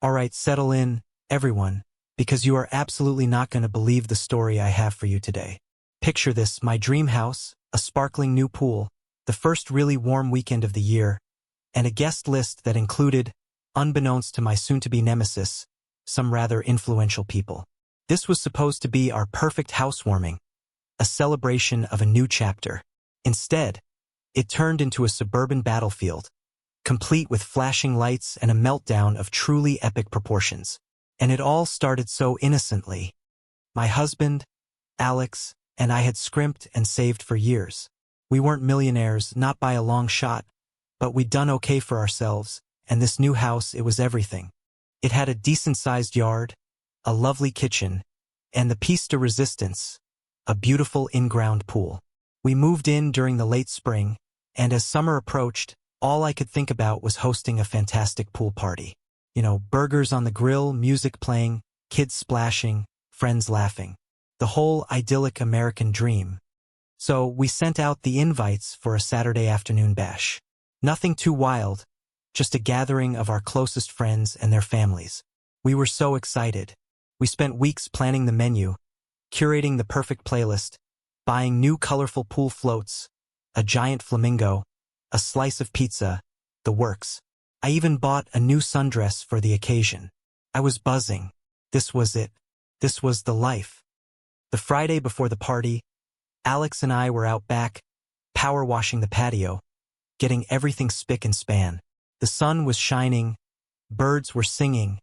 All right, settle in, everyone, because you are absolutely not going to believe the story I have for you today. Picture this, my dream house, a sparkling new pool, the first really warm weekend of the year, and a guest list that included, unbeknownst to my soon-to-be nemesis, some rather influential people. This was supposed to be our perfect housewarming, a celebration of a new chapter. Instead, it turned into a suburban battlefield, complete with flashing lights and a meltdown of truly epic proportions. And it all started so innocently. My husband, Alex, and I had scrimped and saved for years. We weren't millionaires, not by a long shot, but we'd done okay for ourselves, and this new house, it was everything. It had a decent-sized yard, a lovely kitchen, and the piece de resistance, a beautiful in-ground pool. We moved in during the late spring, and as summer approached, all I could think about was hosting a fantastic pool party. You know, burgers on the grill, music playing, kids splashing, friends laughing. The whole idyllic American dream. So we sent out the invites for a Saturday afternoon bash. Nothing too wild, just a gathering of our closest friends and their families. We were so excited. We spent weeks planning the menu, curating the perfect playlist, buying new colorful pool floats, a giant flamingo, a slice of pizza, the works. I even bought a new sundress for the occasion. I was buzzing. This was it. This was the life. The Friday before the party, Alex and I were out back, power washing the patio, getting everything spick and span. The sun was shining, birds were singing.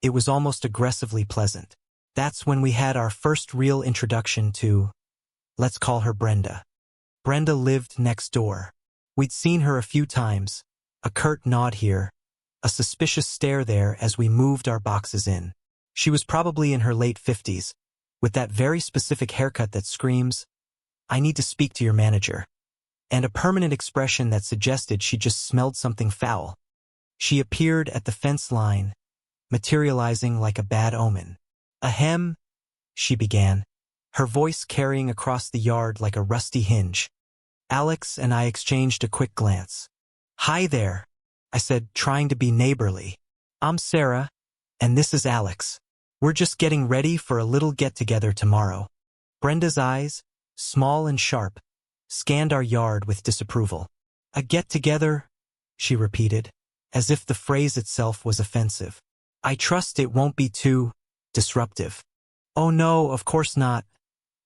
It was almost aggressively pleasant. That's when we had our first real introduction to, let's call her Brenda. Brenda lived next door. We'd seen her a few times, a curt nod here, a suspicious stare there as we moved our boxes in. She was probably in her late 50s, with that very specific haircut that screams, "I need to speak to your manager," and a permanent expression that suggested she just smelled something foul. She appeared at the fence line, materializing like a bad omen. "Ahem," she began, her voice carrying across the yard like a rusty hinge. Alex and I exchanged a quick glance. "Hi there," I said, trying to be neighborly. "I'm Sarah, and this is Alex. We're just getting ready for a little get-together tomorrow." Brenda's eyes, small and sharp, scanned our yard with disapproval. "A get-together?" she repeated, as if the phrase itself was offensive. "I trust it won't be too disruptive." "Oh no, of course not,"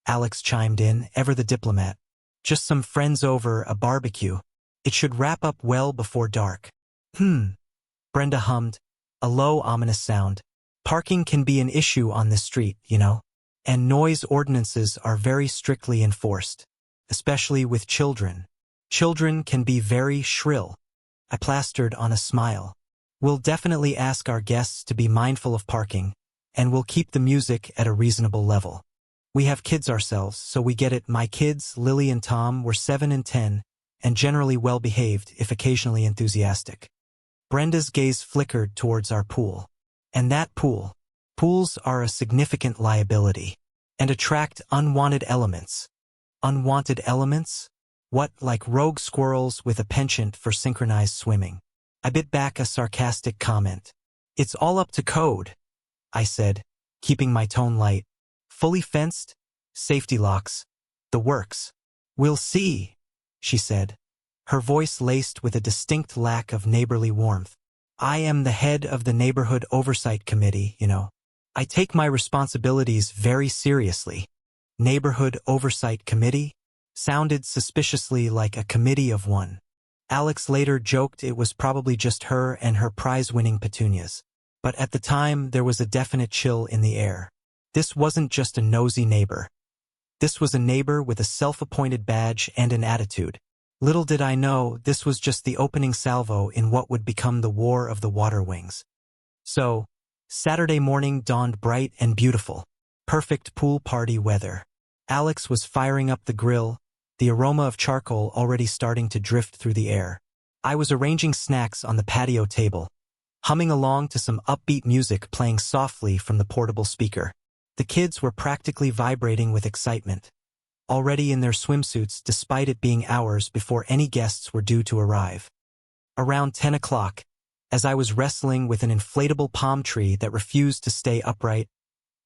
Alex chimed in, ever the diplomat. "Just some friends over, a barbecue. It should wrap up well before dark." Brenda hummed, a low, ominous sound. "Parking can be an issue on this street, you know, and noise ordinances are very strictly enforced, especially with children. Children can be very shrill." I plastered on a smile. "We'll definitely ask our guests to be mindful of parking, and we'll keep the music at a reasonable level. We have kids ourselves, so we get it. My kids, Lily and Tom, were 7 and 10, and generally well-behaved, if occasionally enthusiastic." Brenda's gaze flickered towards our pool. "And that pool. Pools are a significant liability, and attract unwanted elements." "Unwanted elements? What, like rogue squirrels with a penchant for synchronized swimming?" I bit back a sarcastic comment. "It's all up to code," I said, keeping my tone light. "Fully fenced, safety locks, the works." "We'll see," she said, her voice laced with a distinct lack of neighborly warmth. "I am the head of the neighborhood oversight committee, you know. I take my responsibilities very seriously." Neighborhood oversight committee? Sounded suspiciously like a committee of one. Alex later joked it was probably just her and her prize-winning petunias. But at the time, there was a definite chill in the air. This wasn't just a nosy neighbor. This was a neighbor with a self-appointed badge and an attitude. Little did I know, this was just the opening salvo in what would become the War of the Water Wings. So, Saturday morning dawned bright and beautiful. Perfect pool party weather. Alex was firing up the grill, the aroma of charcoal already starting to drift through the air. I was arranging snacks on the patio table, humming along to some upbeat music playing softly from the portable speaker. The kids were practically vibrating with excitement, already in their swimsuits despite it being hours before any guests were due to arrive. Around 10 o'clock, As I was wrestling with an inflatable palm tree that refused to stay upright,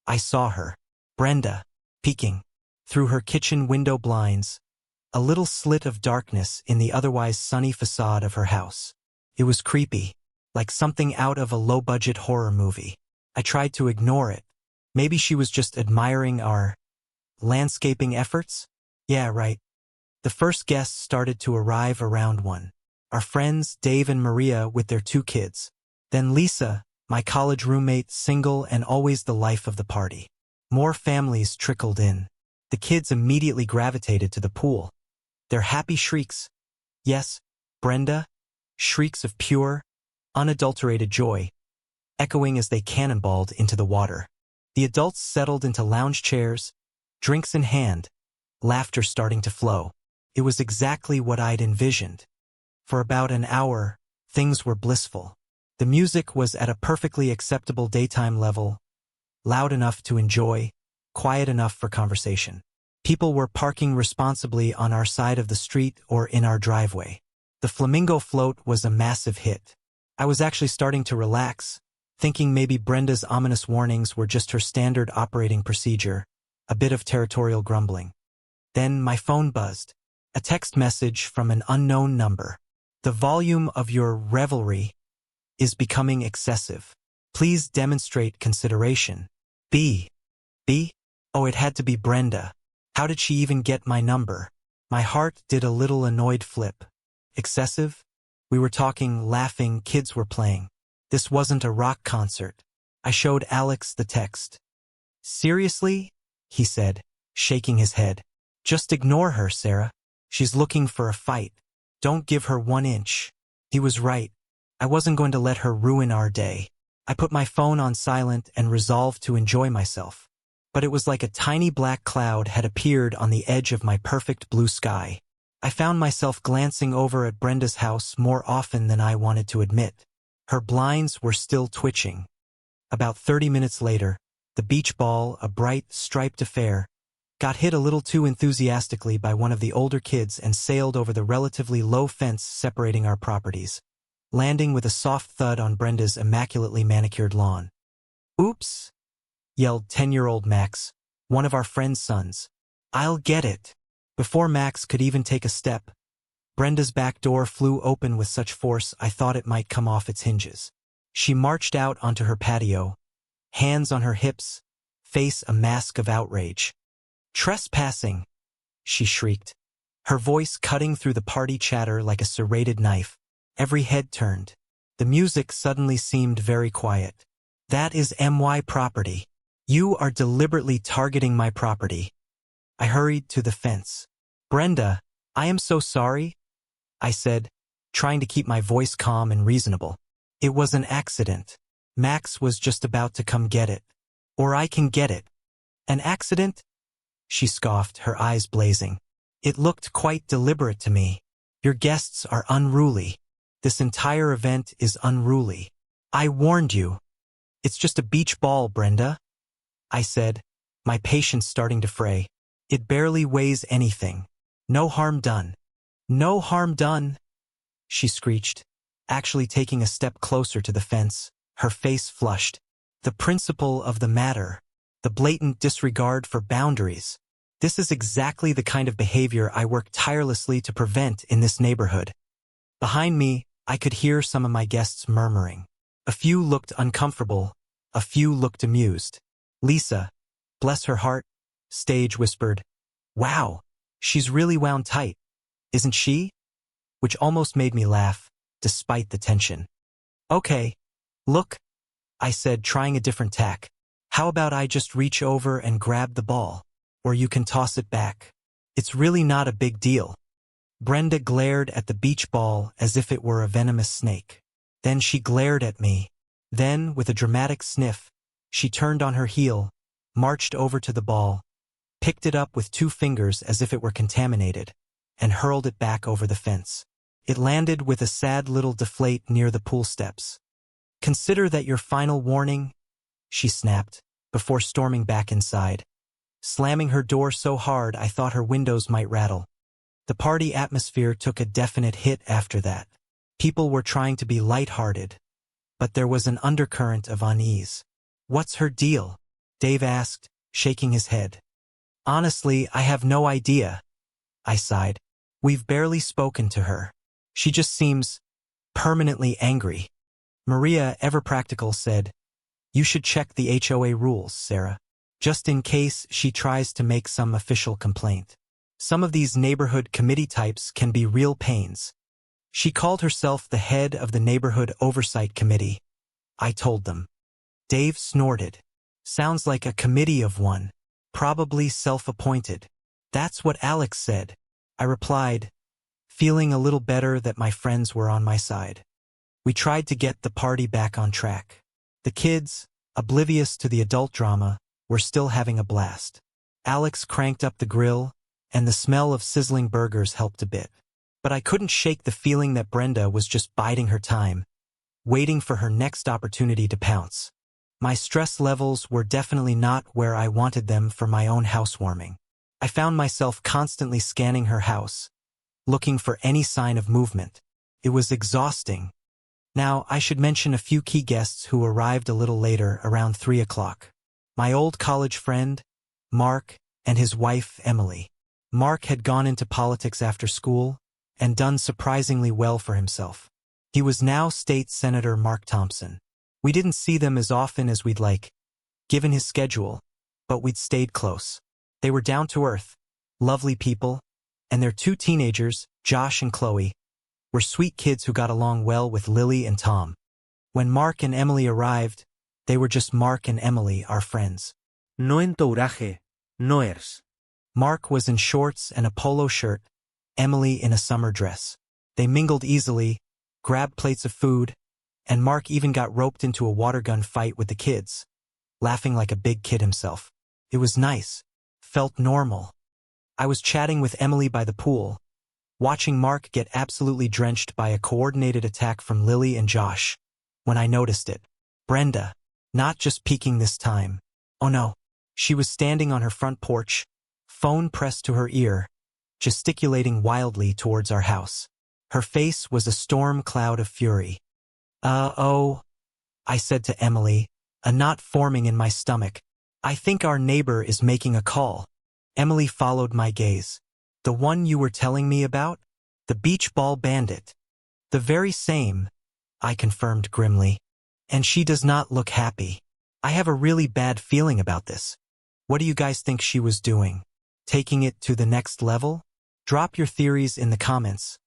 I saw her, Brenda, peeking through her kitchen window blinds, a little slit of darkness in the otherwise sunny facade of her house. It was creepy, like something out of a low-budget horror movie. I tried to ignore it. Maybe she was just admiring our landscaping efforts? Yeah, right. The first guests started to arrive around 1. Our friends, Dave and Maria, with their 2 kids. Then Lisa, my college roommate, single and always the life of the party. More families trickled in. The kids immediately gravitated to the pool. Their happy shrieks. Yes, Brenda, shrieks of pure, unadulterated joy, echoing as they cannonballed into the water. The adults settled into lounge chairs, drinks in hand, laughter starting to flow. It was exactly what I'd envisioned. For about an hour, things were blissful. The music was at a perfectly acceptable daytime level, loud enough to enjoy, quiet enough for conversation. People were parking responsibly on our side of the street or in our driveway. The flamingo float was a massive hit. I was actually starting to relax, thinking maybe Brenda's ominous warnings were just her standard operating procedure, a bit of territorial grumbling. Then my phone buzzed. A text message from an unknown number. The volume of your revelry is becoming excessive. Please demonstrate consideration. B. Oh, it had to be Brenda. How did she even get my number? My heart did a little annoyed flip. Excessive? We were talking, laughing, kids were playing. This wasn't a rock concert. I showed Alex the text. Seriously? He said, shaking his head. Just ignore her, Sarah. She's looking for a fight. Don't give her 1 inch. He was right. I wasn't going to let her ruin our day. I put my phone on silent and resolved to enjoy myself. But it was like a tiny black cloud had appeared on the edge of my perfect blue sky. I found myself glancing over at Brenda's house more often than I wanted to admit. Her blinds were still twitching. About 30 minutes later, the beach ball, a bright, striped affair, got hit a little too enthusiastically by one of the older kids and sailed over the relatively low fence separating our properties, landing with a soft thud on Brenda's immaculately manicured lawn. Oops! Yelled 10-year-old Max, one of our friend's sons. I'll get it. Before Max could even take a step, Brenda's back door flew open with such force I thought it might come off its hinges. She marched out onto her patio, hands on her hips, face a mask of outrage. Trespassing! She shrieked, her voice cutting through the party chatter like a serrated knife. Every head turned. The music suddenly seemed very quiet. That is my property. You are deliberately targeting my property. I hurried to the fence. Brenda, I am so sorry, I said, trying to keep my voice calm and reasonable. It was an accident. Max was just about to come get it. Or I can get it. An accident? She scoffed, her eyes blazing. It looked quite deliberate to me. Your guests are unruly. This entire event is unruly. I warned you. It's just a beach ball, Brenda, I said, my patience starting to fray. It barely weighs anything. No harm done. No harm done, she screeched, actually taking a step closer to the fence, her face flushed. The principle of the matter, the blatant disregard for boundaries. This is exactly the kind of behavior I work tirelessly to prevent in this neighborhood. Behind me, I could hear some of my guests murmuring. A few looked uncomfortable, a few looked amused. Lisa, bless her heart, stage whispered, "Wow, she's really wound tight, isn't she?" Which almost made me laugh, despite the tension. Okay, look, I said, trying a different tack. How about I just reach over and grab the ball? Or you can toss it back. It's really not a big deal. Brenda glared at the beach ball as if it were a venomous snake. Then she glared at me. Then, with a dramatic sniff, she turned on her heel, marched over to the ball, picked it up with 2 fingers as if it were contaminated, and hurled it back over the fence. It landed with a sad little deflate near the pool steps. Consider that your final warning, she snapped, before storming back inside, slamming her door so hard I thought her windows might rattle. The party atmosphere took a definite hit after that. People were trying to be lighthearted, but there was an undercurrent of unease. "What's her deal?" Dave asked, shaking his head. "Honestly, I have no idea," I sighed. "We've barely spoken to her. She just seems permanently angry." Maria, ever practical, said, "You should check the HOA rules, Sarah, just in case she tries to make some official complaint. Some of these neighborhood committee types can be real pains." She called herself the head of the Neighborhood Oversight Committee, I told them. Dave snorted. "Sounds like a committee of one, probably self-appointed." "That's what Alex said," I replied, feeling a little better that my friends were on my side. We tried to get the party back on track. The kids, oblivious to the adult drama, were still having a blast. Alex cranked up the grill, and the smell of sizzling burgers helped a bit. But I couldn't shake the feeling that Brenda was just biding her time, waiting for her next opportunity to pounce. My stress levels were definitely not where I wanted them for my own housewarming. I found myself constantly scanning her house, looking for any sign of movement. It was exhausting. Now, I should mention a few key guests who arrived a little later, around 3 o'clock. My old college friend, Mark, and his wife, Emily. Mark had gone into politics after school and done surprisingly well for himself. He was now State Senator Mark Thompson. We didn't see them as often as we'd like, given his schedule, but we'd stayed close. They were down to earth, lovely people, and their 2 teenagers, Josh and Chloe, were sweet kids who got along well with Lily and Tom. When Mark and Emily arrived, they were just Mark and Emily, our friends. No entouraje, noers. Mark was in shorts and a polo shirt, Emily in a summer dress. They mingled easily, grabbed plates of food, and Mark even got roped into a water gun fight with the kids, laughing like a big kid himself. It was nice, felt normal. I was chatting with Emily by the pool, watching Mark get absolutely drenched by a coordinated attack from Lily and Josh, when I noticed it. Brenda, not just peeking this time. Oh no, she was standing on her front porch, phone pressed to her ear, gesticulating wildly towards our house. Her face was a storm cloud of fury. Oh, I said to Emily, a knot forming in my stomach. "I think our neighbor is making a call." Emily followed my gaze. "The one you were telling me about? The beach ball bandit." "The very same," I confirmed grimly. "And she does not look happy. I have a really bad feeling about this. What do you guys think she was doing? Taking it to the next level? Drop your theories in the comments.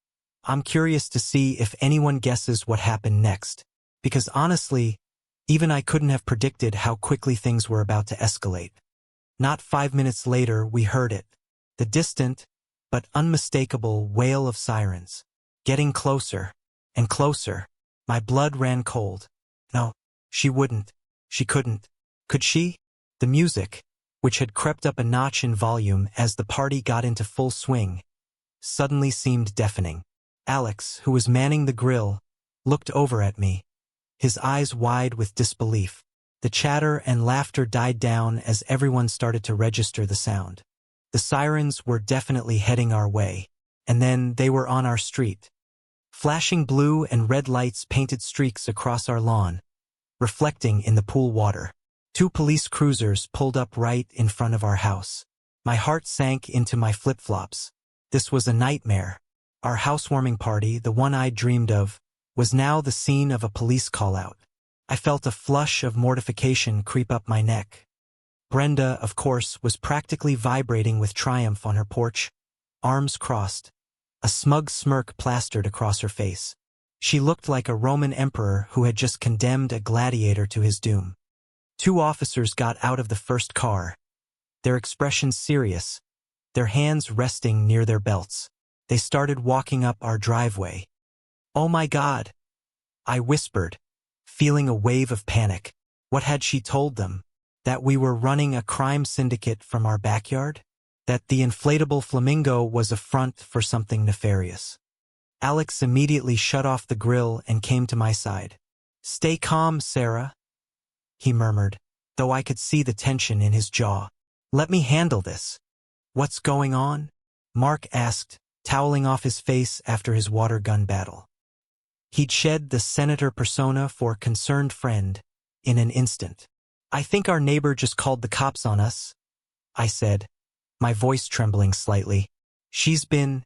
I'm curious to see if anyone guesses what happened next, because honestly, even I couldn't have predicted how quickly things were about to escalate. Not 5 minutes later, we heard it. The distant, but unmistakable wail of sirens. Getting closer and closer. My blood ran cold. No, she wouldn't. She couldn't. Could she? The music, which had crept up a notch in volume as the party got into full swing, suddenly seemed deafening. Alex, who was manning the grill, looked over at me, his eyes wide with disbelief. The chatter and laughter died down as everyone started to register the sound. The sirens were definitely heading our way, and then they were on our street. Flashing blue and red lights painted streaks across our lawn, reflecting in the pool water. 2 police cruisers pulled up right in front of our house. My heart sank into my flip-flops. This was a nightmare. Our housewarming party, the one I'd dreamed of, was now the scene of a police call-out. I felt a flush of mortification creep up my neck. Brenda, of course, was practically vibrating with triumph on her porch, arms crossed, a smug smirk plastered across her face. She looked like a Roman emperor who had just condemned a gladiator to his doom. 2 officers got out of the first car, their expressions serious, their hands resting near their belts. They started walking up our driveway. "Oh my God," I whispered, feeling a wave of panic. What had she told them? That we were running a crime syndicate from our backyard? That the inflatable flamingo was a front for something nefarious? Alex immediately shut off the grill and came to my side. "Stay calm, Sarah," he murmured, though I could see the tension in his jaw. "Let me handle this." "What's going on?" Mark asked, toweling off his face after his water gun battle. He'd shed the senator persona for concerned friend in an instant. "I think our neighbor just called the cops on us," I said, my voice trembling slightly. "She's been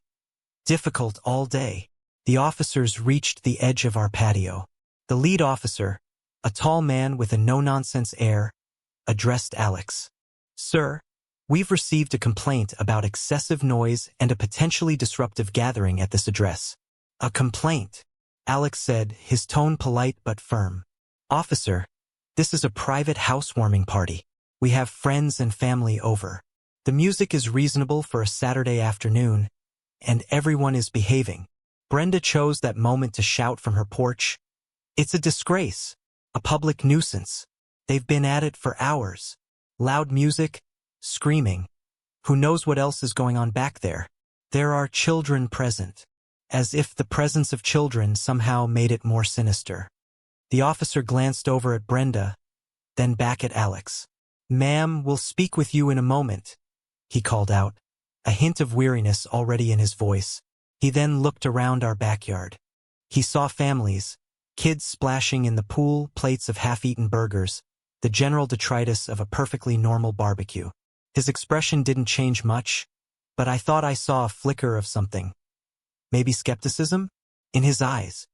difficult all day." The officers reached the edge of our patio. The lead officer, a tall man with a no-nonsense air, addressed Alex. "Sir, we've received a complaint about excessive noise and a potentially disruptive gathering at this address." "A complaint," Alex said, his tone polite but firm. "Officer, this is a private housewarming party. We have friends and family over. The music is reasonable for a Saturday afternoon, and everyone is behaving." Brenda chose that moment to shout from her porch, "It's a disgrace, a public nuisance. They've been at it for hours. Loud music, screaming. Who knows what else is going on back there? There are children present." As if the presence of children somehow made it more sinister. The officer glanced over at Brenda, then back at Alex. "Ma'am, we'll speak with you in a moment," he called out, a hint of weariness already in his voice. He then looked around our backyard. He saw families, kids splashing in the pool, plates of half-eaten burgers, the general detritus of a perfectly normal barbecue. His expression didn't change much, but I thought I saw a flicker of something. Maybe skepticism? In his eyes.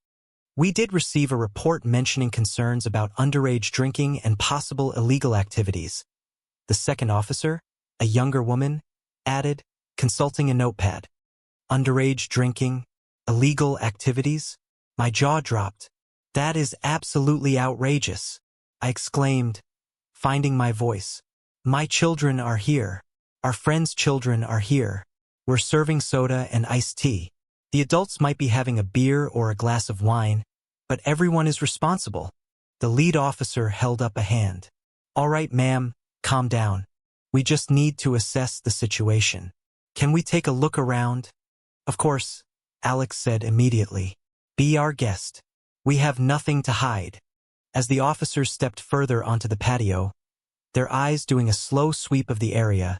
"We did receive a report mentioning concerns about underage drinking and possible illegal activities," the second officer, a younger woman, added, consulting a notepad. "Underage drinking, illegal activities?" My jaw dropped. "That is absolutely outrageous," I exclaimed, finding my voice. "My children are here. Our friends' children are here. We're serving soda and iced tea. The adults might be having a beer or a glass of wine, but everyone is responsible." The lead officer held up a hand. "All right, ma'am, calm down. We just need to assess the situation. Can we take a look around?" "Of course," Alex said immediately. "Be our guest. We have nothing to hide." As the officers stepped further onto the patio, their eyes doing a slow sweep of the area,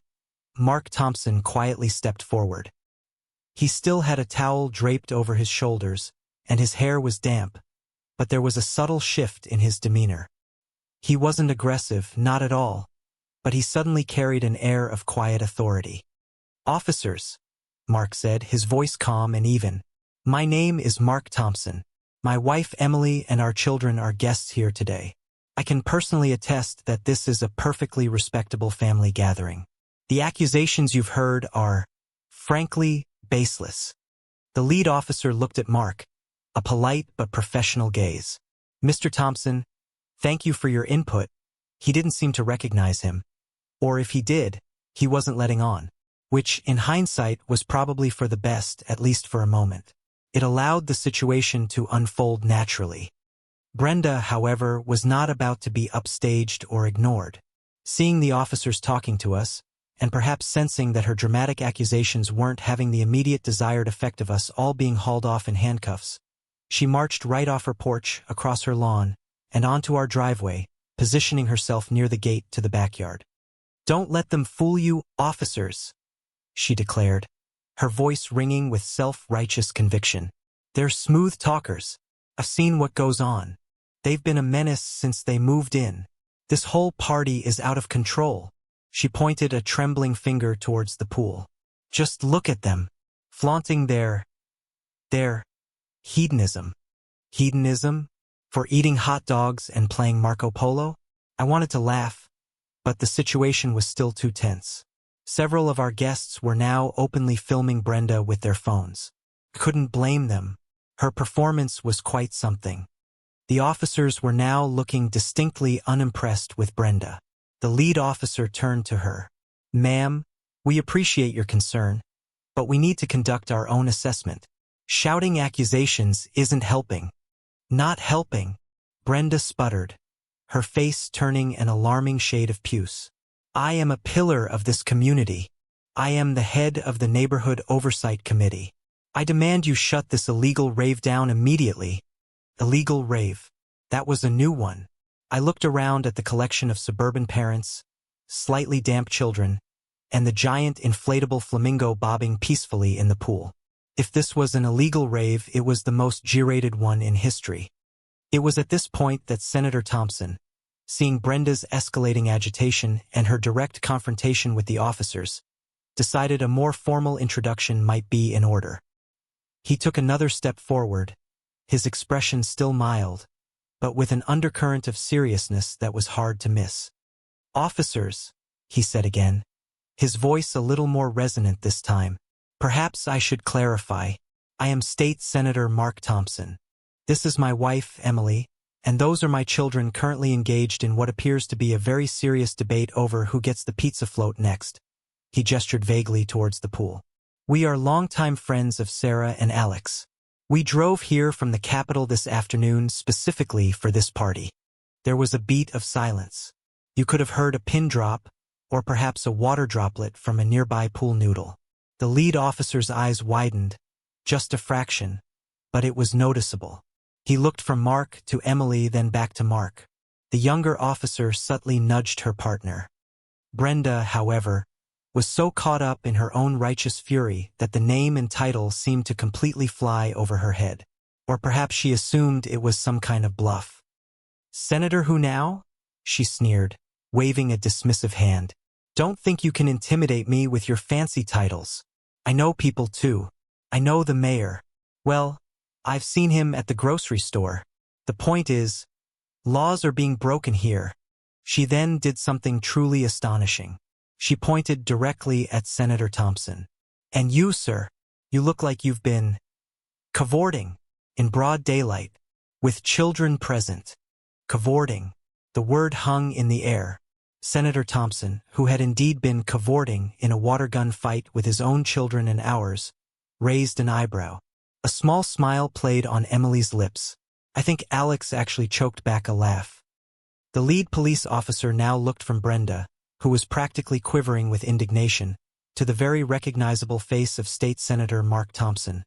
Mark Thompson quietly stepped forward. He still had a towel draped over his shoulders, and his hair was damp, but there was a subtle shift in his demeanor. He wasn't aggressive, not at all, but he suddenly carried an air of quiet authority. "Officers," Mark said, his voice calm and even. "My name is Mark Thompson. My wife Emily and our children are guests here today. I can personally attest that this is a perfectly respectable family gathering. The accusations you've heard are, frankly, baseless." The lead officer looked at Mark, a polite but professional gaze. "Mr. Thompson, thank you for your input." He didn't seem to recognize him. Or if he did, he wasn't letting on. Which, in hindsight, was probably for the best, at least for a moment. It allowed the situation to unfold naturally. Brenda, however, was not about to be upstaged or ignored. Seeing the officers talking to us, and perhaps sensing that her dramatic accusations weren't having the immediate desired effect of us all being hauled off in handcuffs, she marched right off her porch, across her lawn, and onto our driveway, positioning herself near the gate to the backyard. "Don't let them fool you, officers," she declared, her voice ringing with self-righteous conviction. "They're smooth talkers. I've seen what goes on. They've been a menace since they moved in. This whole party is out of control." She pointed a trembling finger towards the pool. "Just look at them, flaunting their hedonism." Hedonism? For eating hot dogs and playing Marco Polo? I wanted to laugh, but the situation was still too tense. Several of our guests were now openly filming Brenda with their phones. Couldn't blame them. Her performance was quite something. The officers were now looking distinctly unimpressed with Brenda. The lead officer turned to her. "Ma'am, we appreciate your concern, but we need to conduct our own assessment. Shouting accusations isn't helping." "Not helping," Brenda sputtered, her face turning an alarming shade of puce. "I am a pillar of this community. I am the head of the Neighborhood Oversight Committee. I demand you shut this illegal rave down immediately." Illegal rave. That was a new one. I looked around at the collection of suburban parents, slightly damp children, and the giant inflatable flamingo bobbing peacefully in the pool. If this was an illegal rave, it was the most G-rated one in history. It was at this point that Senator Thompson, seeing Brenda's escalating agitation and her direct confrontation with the officers, decided a more formal introduction might be in order. He took another step forward, his expression still mild, but with an undercurrent of seriousness that was hard to miss. "Officers," he said again, his voice a little more resonant this time. "Perhaps I should clarify. I am State Senator Mark Thompson. This is my wife, Emily, and those are my children currently engaged in what appears to be a very serious debate over who gets the pizza float next." He gestured vaguely towards the pool. "We are longtime friends of Sarah and Alex. We drove here from the capital this afternoon specifically for this party." There was a beat of silence. You could have heard a pin drop, or perhaps a water droplet from a nearby pool noodle. The lead officer's eyes widened, just a fraction, but it was noticeable. He looked from Mark to Emily, then back to Mark. The younger officer subtly nudged her partner. Brenda, however, was so caught up in her own righteous fury that the name and title seemed to completely fly over her head. Or perhaps she assumed it was some kind of bluff. "Senator who now?" she sneered, waving a dismissive hand. "Don't think you can intimidate me with your fancy titles. I know people too. I know the mayor. Well, I've seen him at the grocery store. The point is, laws are being broken here." She then did something truly astonishing. She pointed directly at Senator Thompson. "And you, sir, you look like you've been cavorting in broad daylight, with children present." Cavorting. The word hung in the air. Senator Thompson, who had indeed been cavorting in a water gun fight with his own children and ours, raised an eyebrow. A small smile played on Emily's lips. I think Alex actually choked back a laugh. The lead police officer now looked from Brenda, who was practically quivering with indignation, to the very recognizable face of State Senator Mark Thompson,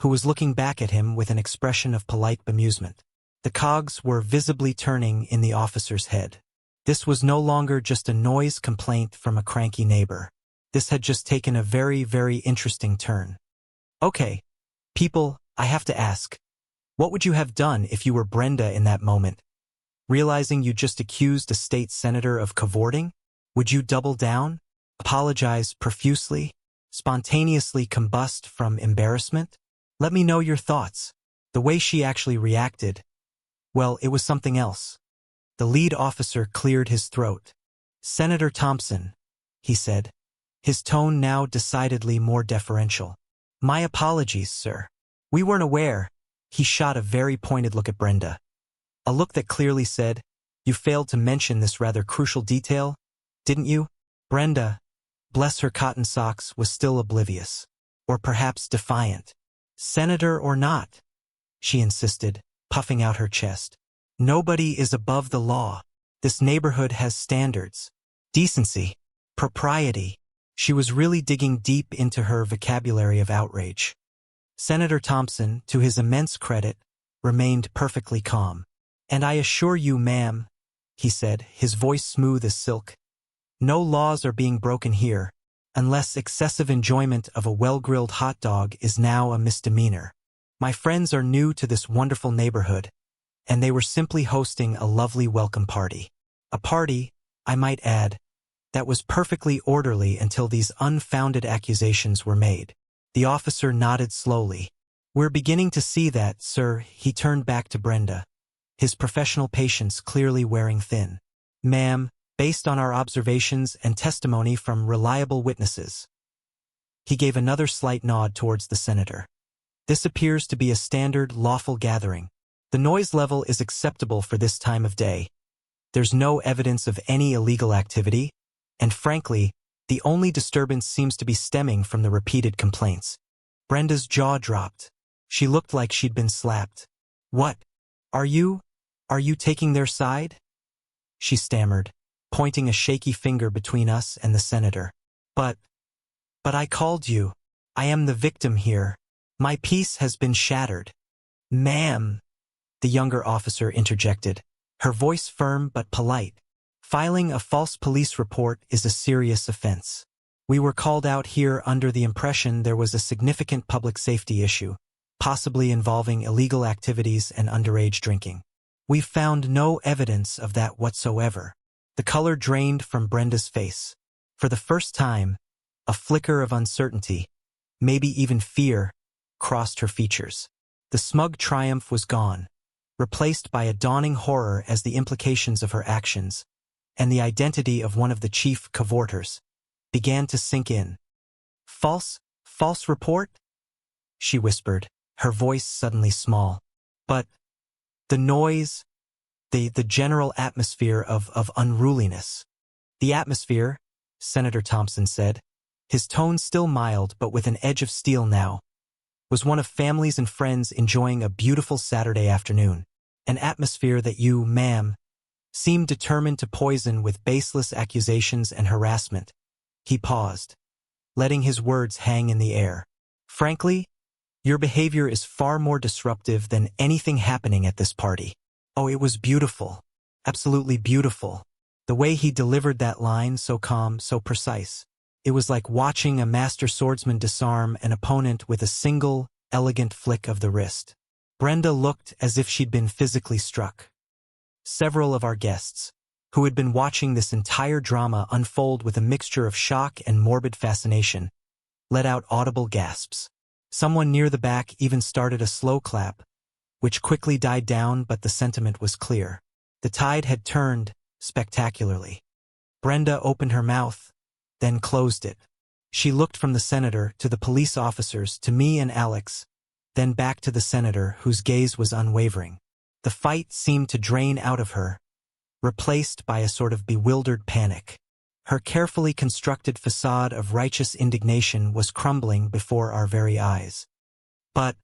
who was looking back at him with an expression of polite bemusement. The cogs were visibly turning in the officer's head. This was no longer just a noise complaint from a cranky neighbor. This had just taken a very, very interesting turn. "Okay, people, I have to ask, what would you have done if you were Brenda in that moment? Realizing you just accused a state senator of cavorting? Would you double down, apologize profusely, spontaneously combust from embarrassment? Let me know your thoughts." The way she actually reacted, well, it was something else. The lead officer cleared his throat. "Senator Thompson," he said, his tone now decidedly more deferential. "My apologies, sir. We weren't aware." He shot a very pointed look at Brenda. A look that clearly said, "You failed to mention this rather crucial detail, didn't you?" Brenda, bless her cotton socks, was still oblivious. Or perhaps defiant. "Senator or not," she insisted, puffing out her chest. "Nobody is above the law. This neighborhood has standards. Decency. Propriety." She was really digging deep into her vocabulary of outrage. Senator Thompson, to his immense credit, remained perfectly calm. "And I assure you, ma'am," he said, his voice smooth as silk, "no laws are being broken here, unless excessive enjoyment of a well-grilled hot dog is now a misdemeanor. My friends are new to this wonderful neighborhood, and they were simply hosting a lovely welcome party. A party, I might add, that was perfectly orderly until these unfounded accusations were made." The officer nodded slowly. "We're beginning to see that, sir." He turned back to Brenda, his professional patience clearly wearing thin. "Ma'am, based on our observations and testimony from reliable witnesses." He gave another slight nod towards the senator. "This appears to be a standard, lawful gathering. The noise level is acceptable for this time of day. There's no evidence of any illegal activity, and frankly, the only disturbance seems to be stemming from the repeated complaints." Brenda's jaw dropped. She looked like she'd been slapped. "What? Are you taking their side?" she stammered, pointing a shaky finger between us and the senator. But I called you. I am the victim here. My peace has been shattered." "Ma'am," the younger officer interjected, her voice firm but polite. "Filing a false police report is a serious offense. We were called out here under the impression there was a significant public safety issue, possibly involving illegal activities and underage drinking. We've found no evidence of that whatsoever. The color drained from Brenda's face. For the first time, a flicker of uncertainty, maybe even fear, crossed her features. The smug triumph was gone, replaced by a dawning horror as the implications of her actions, and the identity of one of the chief cavorters, began to sink in. False report? She whispered, her voice suddenly small. But the noise, the general atmosphere of unruliness. The atmosphere, Senator Thompson said, his tone still mild but with an edge of steel now, was one of families and friends enjoying a beautiful Saturday afternoon. An atmosphere that you, ma'am, seemed determined to poison with baseless accusations and harassment. He paused, letting his words hang in the air. Frankly, your behavior is far more disruptive than anything happening at this party. Oh, it was beautiful. Absolutely beautiful. The way he delivered that line, so calm, so precise. It was like watching a master swordsman disarm an opponent with a single, elegant flick of the wrist. Brenda looked as if she'd been physically struck. Several of our guests, who had been watching this entire drama unfold with a mixture of shock and morbid fascination, let out audible gasps. Someone near the back even started a slow clap, which quickly died down, but the sentiment was clear. The tide had turned spectacularly. Brenda opened her mouth, then closed it. She looked from the senator to the police officers to me and Alex, then back to the senator, whose gaze was unwavering. The fight seemed to drain out of her, replaced by a sort of bewildered panic. Her carefully constructed facade of righteous indignation was crumbling before our very eyes. But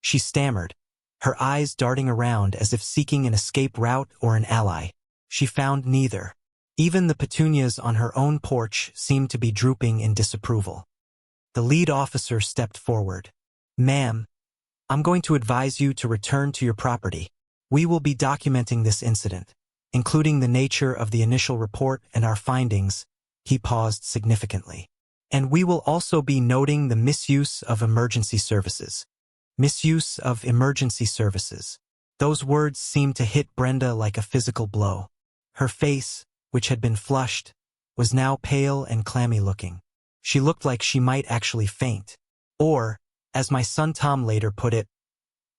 she stammered, her eyes darting around as if seeking an escape route or an ally. She found neither. Even the petunias on her own porch seemed to be drooping in disapproval. The lead officer stepped forward. Ma'am, I'm going to advise you to return to your property. We will be documenting this incident, including the nature of the initial report and our findings. He paused significantly. And we will also be noting the misuse of emergency services. Misuse of emergency services. Those words seemed to hit Brenda like a physical blow. Her face, which had been flushed, was now pale and clammy looking. She looked like she might actually faint. Or, as my son Tom later put it,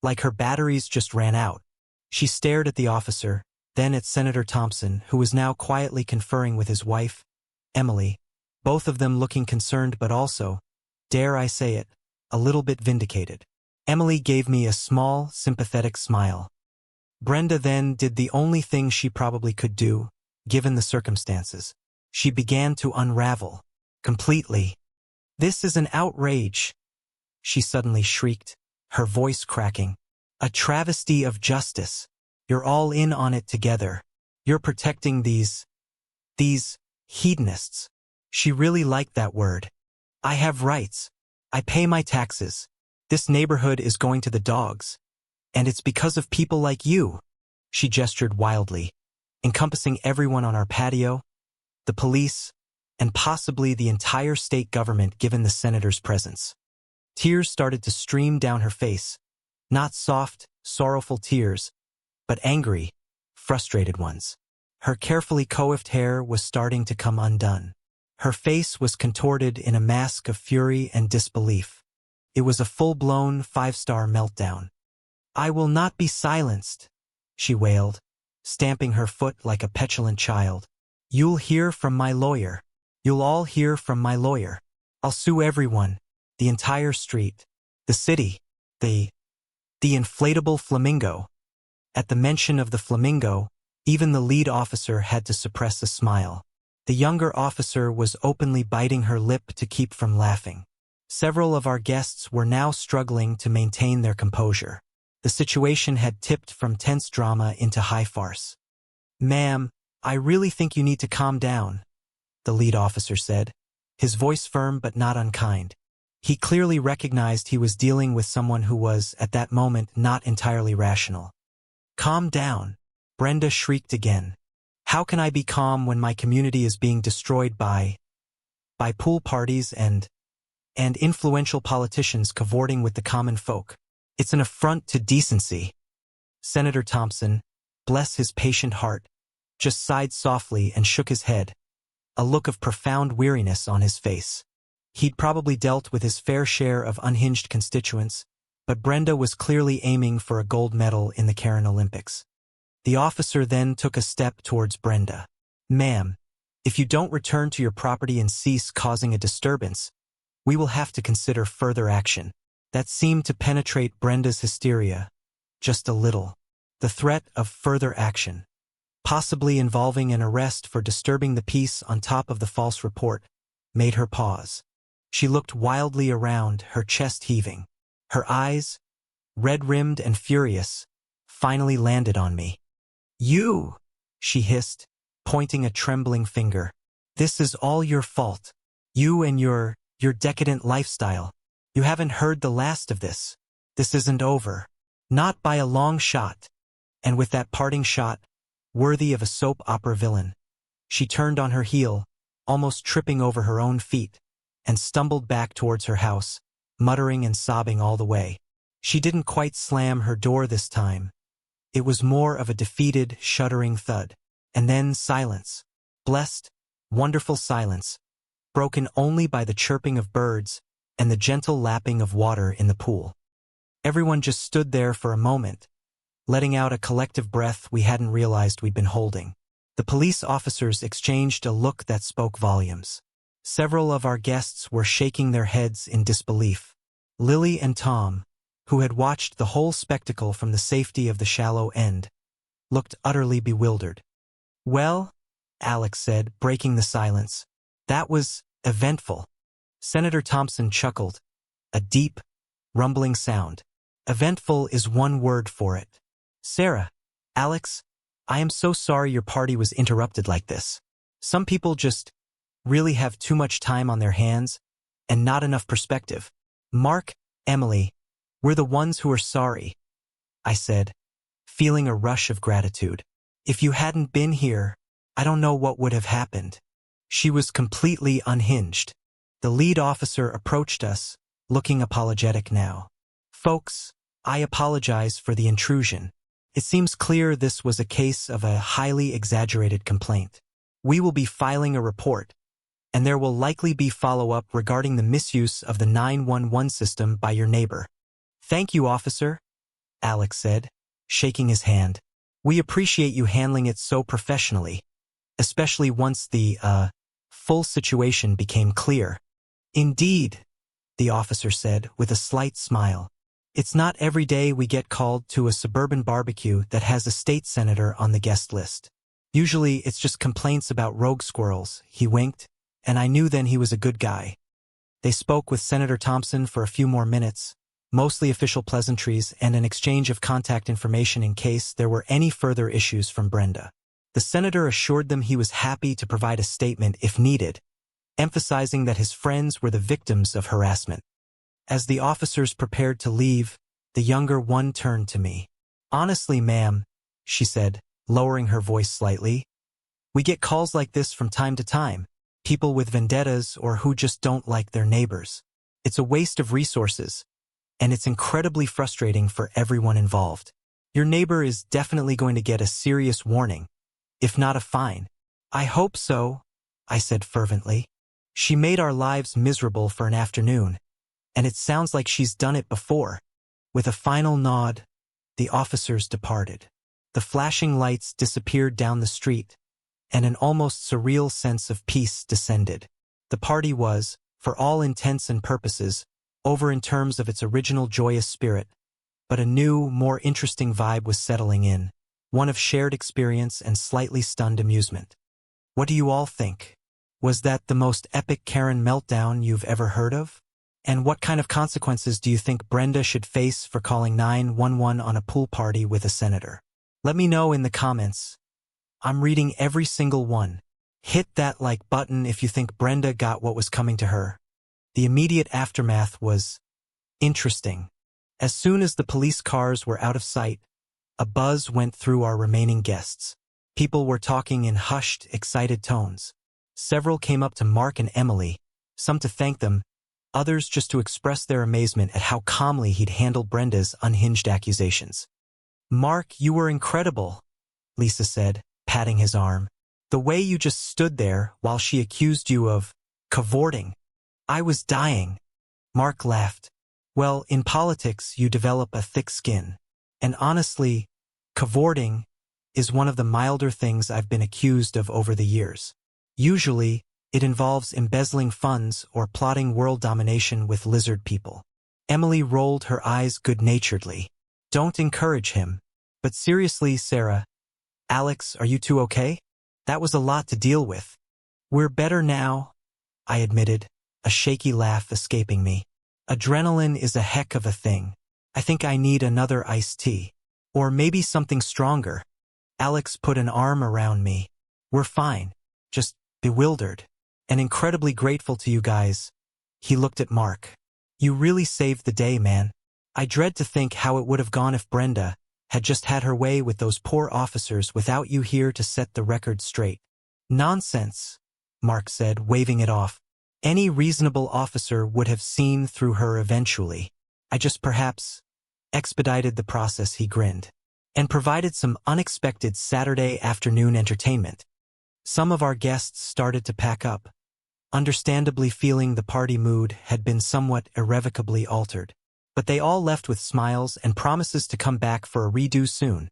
like her batteries just ran out. She stared at the officer, then at Senator Thompson, who was now quietly conferring with his wife, Emily, both of them looking concerned but also, dare I say it, a little bit vindicated. Emily gave me a small, sympathetic smile. Brenda then did the only thing she probably could do, given the circumstances. She began to unravel. Completely. This is an outrage, she suddenly shrieked, her voice cracking. A travesty of justice. You're all in on it together. You're protecting these hedonists. She really liked that word. I have rights. I pay my taxes. This neighborhood is going to the dogs. And it's because of people like you. She gestured wildly, encompassing everyone on our patio, the police, and possibly the entire state government given the senator's presence. Tears started to stream down her face, not soft, sorrowful tears, but angry, frustrated ones. Her carefully coiffed hair was starting to come undone. Her face was contorted in a mask of fury and disbelief. It was a full-blown 5-star meltdown. I will not be silenced, she wailed, stamping her foot like a petulant child. You'll hear from my lawyer. You'll all hear from my lawyer. I'll sue everyone, the entire street, the city, the inflatable flamingo. At the mention of the flamingo, even the lead officer had to suppress a smile. The younger officer was openly biting her lip to keep from laughing. Several of our guests were now struggling to maintain their composure. The situation had tipped from tense drama into high farce. Ma'am, I really think you need to calm down, the lead officer said, his voice firm but not unkind. He clearly recognized he was dealing with someone who was, at that moment, not entirely rational. Calm down, Brenda shrieked again. How can I be calm when my community is being destroyed by by pool parties and influential politicians cavorting with the common folk. It's an affront to decency. Senator Thompson, bless his patient heart, just sighed softly and shook his head, a look of profound weariness on his face. He'd probably dealt with his fair share of unhinged constituents, but Brenda was clearly aiming for a gold medal in the Karen Olympics. The officer then took a step towards Brenda. "Ma'am, if you don't return to your property and cease causing a disturbance, we will have to consider further action." That seemed to penetrate Brenda's hysteria, just a little. The threat of further action, possibly involving an arrest for disturbing the peace on top of the false report, made her pause. She looked wildly around, her chest heaving. Her eyes, red-rimmed and furious, finally landed on me. "You!" she hissed, pointing a trembling finger. "This is all your fault. You and your decadent lifestyle. You haven't heard the last of this. This isn't over. Not by a long shot." And with that parting shot, worthy of a soap opera villain, she turned on her heel, almost tripping over her own feet, and stumbled back towards her house, muttering and sobbing all the way. She didn't quite slam her door this time. It was more of a defeated, shuddering thud. And then silence. Blessed, wonderful silence, broken only by the chirping of birds and the gentle lapping of water in the pool. Everyone just stood there for a moment, letting out a collective breath we hadn't realized we'd been holding. The police officers exchanged a look that spoke volumes. Several of our guests were shaking their heads in disbelief. Lily and Tom, who had watched the whole spectacle from the safety of the shallow end, looked utterly bewildered. "Well," Alex said, breaking the silence, "that was eventful." Senator Thompson chuckled, a deep, rumbling sound. "Eventful is one word for it. Sarah, Alex, I am so sorry your party was interrupted like this. Some people just really have too much time on their hands and not enough perspective. Mark, Emily, we're the ones who are sorry," I said, feeling a rush of gratitude. "If you hadn't been here, I don't know what would have happened." She was completely unhinged. The lead officer approached us, looking apologetic now. "Folks, I apologize for the intrusion. It seems clear this was a case of a highly exaggerated complaint. We will be filing a report, and there will likely be follow-up regarding the misuse of the 911 system by your neighbor." "Thank you, officer," Alex said, shaking his hand. "We appreciate you handling it so professionally, especially once the, full situation became clear." "Indeed," the officer said with a slight smile. "It's not every day we get called to a suburban barbecue that has a state senator on the guest list. Usually it's just complaints about rogue squirrels." He winked, and I knew then he was a good guy. They spoke with Senator Thompson for a few more minutes, mostly official pleasantries and an exchange of contact information in case there were any further issues from Brenda. The senator assured them he was happy to provide a statement if needed, emphasizing that his friends were the victims of harassment. As the officers prepared to leave, the younger one turned to me. "Honestly, ma'am," she said, lowering her voice slightly, "we get calls like this from time to time, people with vendettas or who just don't like their neighbors. It's a waste of resources, and it's incredibly frustrating for everyone involved. Your neighbor is definitely going to get a serious warning, if not a fine." "I hope so," I said fervently. "She made our lives miserable for an afternoon, and it sounds like she's done it before." With a final nod, the officers departed. The flashing lights disappeared down the street, and an almost surreal sense of peace descended. The party was, for all intents and purposes, over in terms of its original joyous spirit, but a new, more interesting vibe was settling in, one of shared experience and slightly stunned amusement. What do you all think? Was that the most epic Karen meltdown you've ever heard of? And what kind of consequences do you think Brenda should face for calling 911 on a pool party with a senator? Let me know in the comments. I'm reading every single one. Hit that like button if you think Brenda got what was coming to her. The immediate aftermath was interesting. As soon as the police cars were out of sight, a buzz went through our remaining guests. People were talking in hushed, excited tones. Several came up to Mark and Emily, some to thank them, others just to express their amazement at how calmly he'd handled Brenda's unhinged accusations. "Mark, you were incredible," Lisa said, patting his arm. "The way you just stood there while she accused you of cavorting. I was dying." Mark laughed. "Well, in politics you develop a thick skin. And honestly, cavorting is one of the milder things I've been accused of over the years. Usually, it involves embezzling funds or plotting world domination with lizard people." Emily rolled her eyes good-naturedly. "Don't encourage him. But seriously, Sarah, Alex, are you two okay? That was a lot to deal with." "We're better now," I admitted, a shaky laugh escaping me. "Adrenaline is a heck of a thing. I think I need another iced tea. Or maybe something stronger." Alex put an arm around me. "We're fine. Just bewildered. And incredibly grateful to you guys." He looked at Mark. "You really saved the day, man. I dread to think how it would have gone if Brenda had just had her way with those poor officers without you here to set the record straight." "Nonsense," Mark said, waving it off. "Any reasonable officer would have seen through her eventually. I just perhaps expedited the process," he grinned, "and provided some unexpected Saturday afternoon entertainment." Some of our guests started to pack up, understandably feeling the party mood had been somewhat irrevocably altered. But they all left with smiles and promises to come back for a redo soon.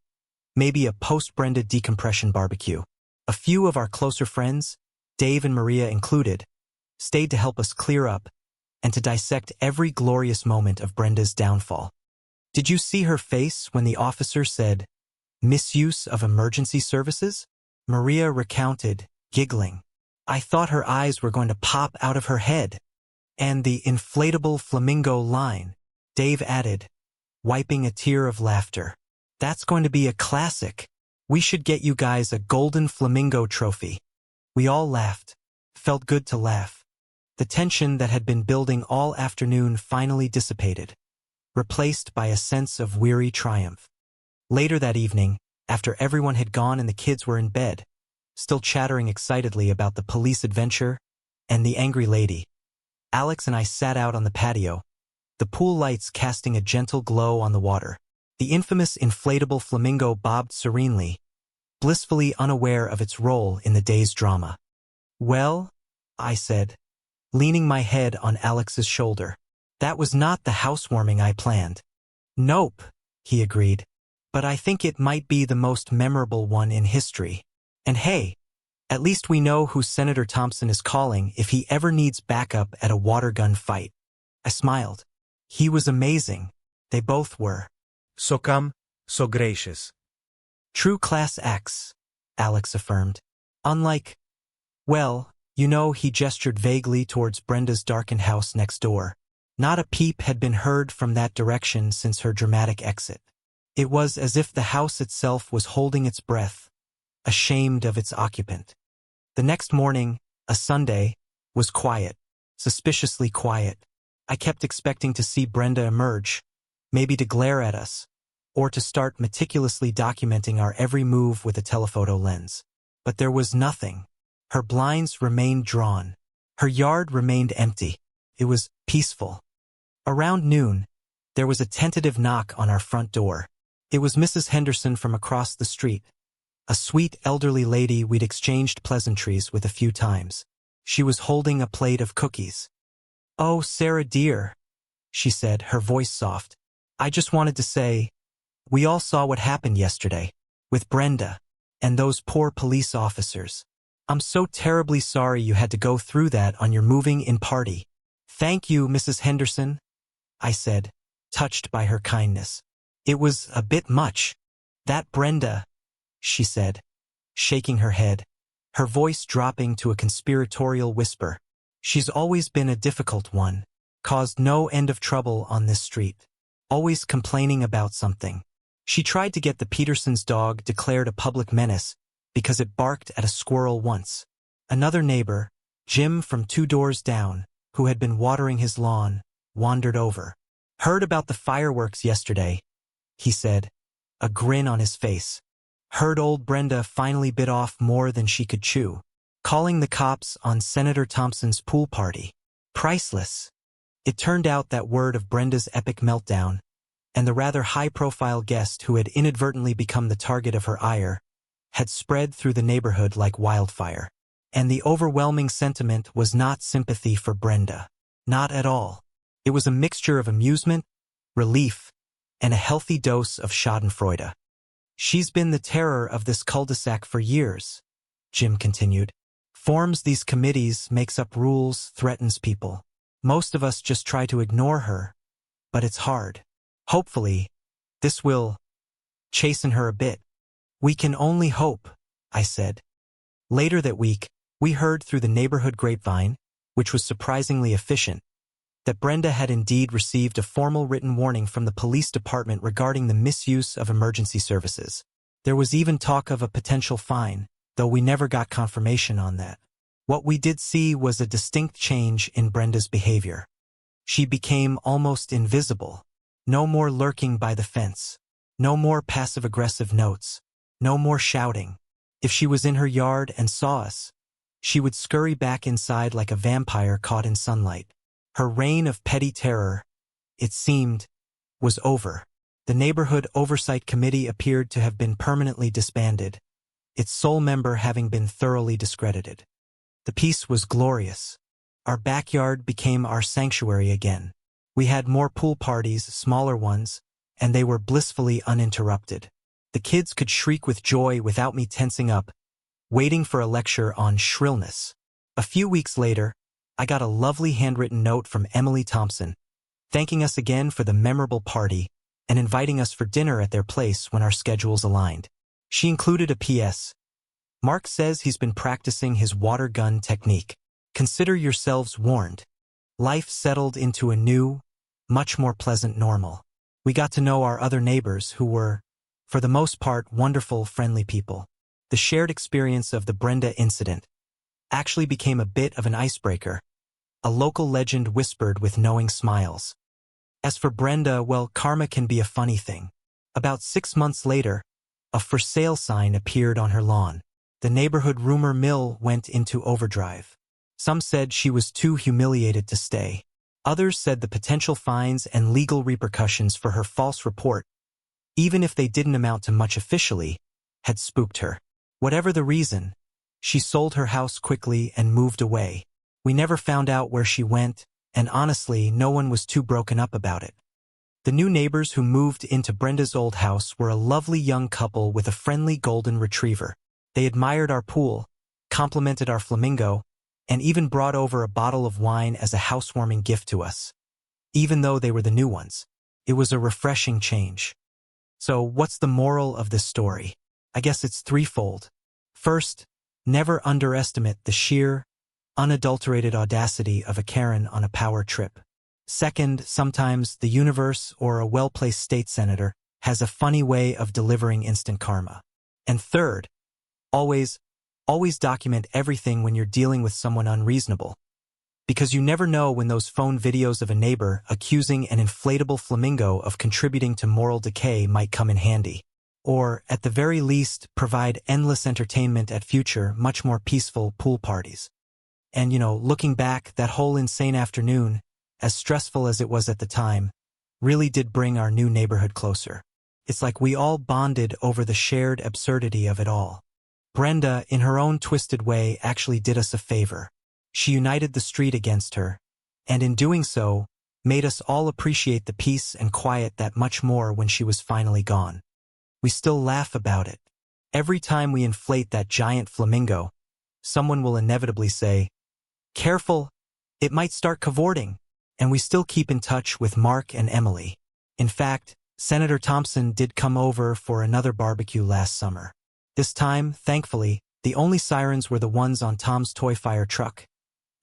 Maybe a post-Brenda decompression barbecue. A few of our closer friends, Dave and Maria included, stayed to help us clear up and to dissect every glorious moment of Brenda's downfall. "Did you see her face when the officer said, 'Misuse of emergency services'?" Maria recounted, giggling. "I thought her eyes were going to pop out of her head." "And the inflatable flamingo line," Dave added, wiping a tear of laughter. "That's going to be a classic. We should get you guys a golden flamingo trophy." We all laughed. Felt good to laugh. The tension that had been building all afternoon finally dissipated, replaced by a sense of weary triumph. Later that evening, after everyone had gone and the kids were in bed, still chattering excitedly about the police adventure and the angry lady, Alex and I sat out on the patio, the pool lights casting a gentle glow on the water. The infamous inflatable flamingo bobbed serenely, blissfully unaware of its role in the day's drama. "Well," I said, leaning my head on Alex's shoulder, "that was not the housewarming I planned." "Nope," he agreed, "but I think it might be the most memorable one in history. And hey, at least we know who Senator Thompson is calling if he ever needs backup at a water gun fight." I smiled. He was amazing. They both were. So calm, so gracious. "True class acts," Alex affirmed. "Unlike, well, you know," he gestured vaguely towards Brenda's darkened house next door. Not a peep had been heard from that direction since her dramatic exit. It was as if the house itself was holding its breath, ashamed of its occupant. The next morning, a Sunday, was quiet, suspiciously quiet. I kept expecting to see Brenda emerge, maybe to glare at us, or to start meticulously documenting our every move with a telephoto lens. But there was nothing. Her blinds remained drawn. Her yard remained empty. It was peaceful. Around noon, there was a tentative knock on our front door. It was Mrs. Henderson from across the street, a sweet elderly lady we'd exchanged pleasantries with a few times. She was holding a plate of cookies. "Oh, Sarah dear," she said, her voice soft. "I just wanted to say, we all saw what happened yesterday, with Brenda, and those poor police officers. I'm so terribly sorry you had to go through that on your moving-in party." "Thank you, Mrs. Henderson," I said, touched by her kindness. "It was a bit much. That Brenda," she said, shaking her head, her voice dropping to a conspiratorial whisper. "She's always been a difficult one, caused no end of trouble on this street, always complaining about something. She tried to get the Petersons' dog declared a public menace because it barked at a squirrel once. Another neighbor, Jim from 2 doors down, who had been watering his lawn, wandered over. Heard about the fireworks yesterday," he said, a grin on his face. "Heard old Brenda finally bit off more than she could chew. Calling the cops on Senator Thompson's pool party. Priceless. It turned out that word of Brenda's epic meltdown, and the rather high-profile guest who had inadvertently become the target of her ire, had spread through the neighborhood like wildfire. And the overwhelming sentiment was not sympathy for Brenda. Not at all. It was a mixture of amusement, relief, and a healthy dose of schadenfreude. She's been the terror of this cul-de-sac for years, Jim continued. Forms these committees, makes up rules, threatens people. Most of us just try to ignore her, but it's hard. Hopefully, this will chasten her a bit. We can only hope, I said. Later that week, we heard through the neighborhood grapevine, which was surprisingly efficient, that Brenda had indeed received a formal written warning from the police department regarding the misuse of emergency services. There was even talk of a potential fine, though we never got confirmation on that. What we did see was a distinct change in Brenda's behavior. She became almost invisible. No more lurking by the fence. No more passive-aggressive notes. No more shouting. If she was in her yard and saw us, she would scurry back inside like a vampire caught in sunlight. Her reign of petty terror, it seemed, was over. The Neighborhood Oversight Committee appeared to have been permanently disbanded, its sole member having been thoroughly discredited. The peace was glorious. Our backyard became our sanctuary again. We had more pool parties, smaller ones, and they were blissfully uninterrupted. The kids could shriek with joy without me tensing up, waiting for a lecture on shrillness. A few weeks later, I got a lovely handwritten note from Emily Thompson, thanking us again for the memorable party and inviting us for dinner at their place when our schedules aligned. She included a P.S. Mark says he's been practicing his water gun technique. Consider yourselves warned. Life settled into a new, much more pleasant normal. We got to know our other neighbors who were, for the most part, wonderful, friendly people. The shared experience of the Brenda incident actually became a bit of an icebreaker. A local legend whispered with knowing smiles. As for Brenda, well, karma can be a funny thing. About 6 months later, a for sale sign appeared on her lawn. The neighborhood rumor mill went into overdrive. Some said she was too humiliated to stay. Others said the potential fines and legal repercussions for her false report, even if they didn't amount to much officially, had spooked her. Whatever the reason, she sold her house quickly and moved away. We never found out where she went, and honestly, no one was too broken up about it. The new neighbors who moved into Brenda's old house were a lovely young couple with a friendly golden retriever. They admired our pool, complimented our flamingo, and even brought over a bottle of wine as a housewarming gift to us. Even though they were the new ones, it was a refreshing change. So what's the moral of this story? I guess it's threefold. First, never underestimate the sheer, unadulterated audacity of a Karen on a power trip. Second, sometimes the universe or a well-placed state senator has a funny way of delivering instant karma. And third, always document everything when you're dealing with someone unreasonable. Because you never know when those phone videos of a neighbor accusing an inflatable flamingo of contributing to moral decay might come in handy. Or, at the very least, provide endless entertainment at future, much more peaceful pool parties. And, looking back, that whole insane afternoon, as stressful as it was at the time, really did bring our new neighborhood closer. It's like we all bonded over the shared absurdity of it all. Brenda, in her own twisted way, actually did us a favor. She united the street against her, and in doing so, made us all appreciate the peace and quiet that much more when she was finally gone. We still laugh about it. Every time we inflate that giant flamingo, someone will inevitably say, "Careful, it might start cavorting," and we still keep in touch with Mark and Emily. In fact, Senator Thompson did come over for another barbecue last summer. This time, thankfully, the only sirens were the ones on Tom's toy fire truck,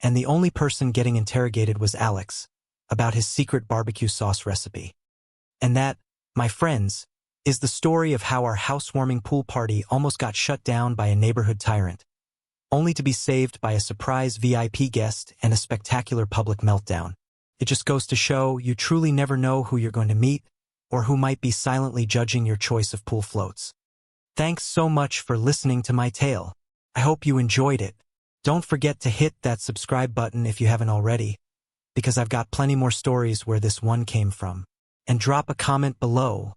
and the only person getting interrogated was Alex, about his secret barbecue sauce recipe. And that, my friends, is the story of how our housewarming pool party almost got shut down by a neighborhood tyrant, only to be saved by a surprise VIP guest and a spectacular public meltdown. It just goes to show you truly never know who you're going to meet or who might be silently judging your choice of pool floats. Thanks so much for listening to my tale. I hope you enjoyed it. Don't forget to hit that subscribe button if you haven't already, because I've got plenty more stories where this one came from. And drop a comment below.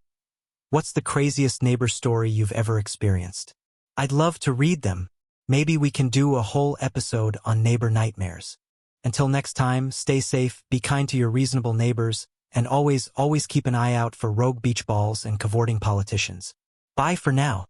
What's the craziest neighbor story you've ever experienced? I'd love to read them. Maybe we can do a whole episode on neighbor nightmares. Until next time, stay safe, be kind to your reasonable neighbors, and always keep an eye out for rogue beach balls and cavorting politicians. Bye for now.